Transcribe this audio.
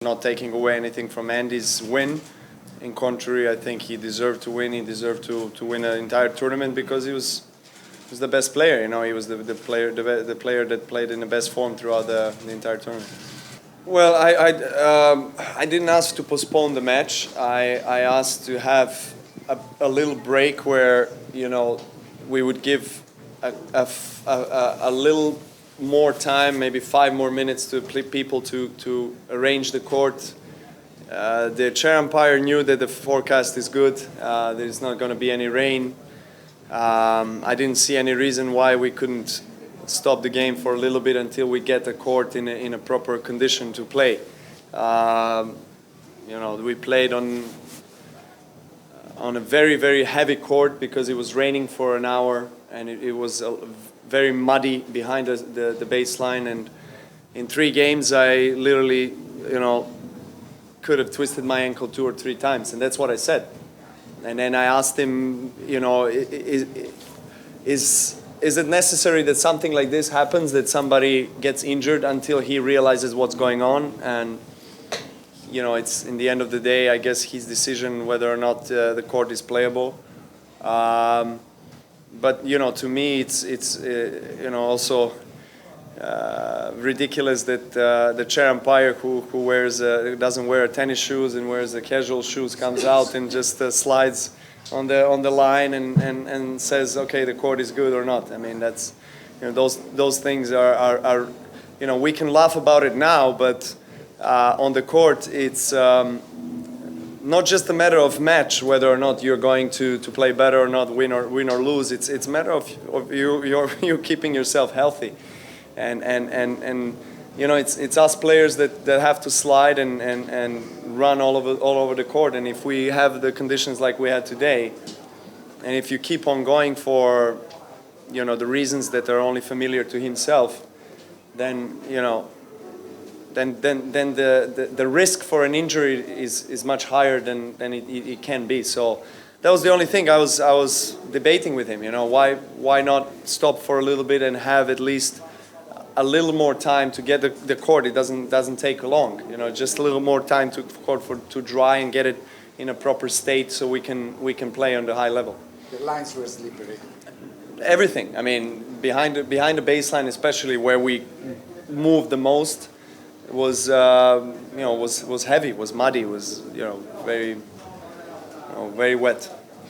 Not taking away anything from Andy's win. In contrary, I think he deserved to win. He deserved to win an entire tournament because he was the best player. You know, he was the player that played in the best form throughout the entire tournament. Well, I didn't ask to postpone the match. I asked to have a little break where, you know, we would give a little more time, maybe 5 more minutes to people to arrange the court. The chair umpire knew that the forecast is good. There's not going to be any rain. I didn't see any reason why we couldn't stop the game for a little bit until we get the court in a proper condition to play. You know, we played on a very, very heavy court because it was raining for an hour, and it was very muddy behind the baseline. And in 3 games, I literally, you know, could have twisted my ankle 2 or 3 times, and that's what I said. And then I asked him, you know, is it necessary that something like this happens, that somebody gets injured until he realizes what's going on? And you know, it's in the end of the day, I guess, his decision whether or not the court is playable. But you know, to me, it's you know, also ridiculous that the chair umpire who doesn't wear tennis shoes and wears the casual shoes comes out and just slides on the line and says, okay, the court is good or not. I mean, that's, you know, those things are you know, we can laugh about it now, but on the court, it's not just a matter of match, whether or not you're going to play better or not, win or lose. It's a matter of you keeping yourself healthy, and you know, it's us players that have to slide and run all over the court. And if we have the conditions like we had today, and if you keep on going for, you know, the reasons that are only familiar to himself, then you know, then the risk for an injury is much higher than it can be. So that was the only thing I was debating with him. You know, why not stop for a little bit and have at least a little more time to get the court. It doesn't take long. You know, just a little more time to dry and get it in a proper state so we can play on the high level. The lines were slippery. Everything. I mean, behind the baseline, especially where we moved the most, was you know, was heavy, was muddy, was, you know, very wet.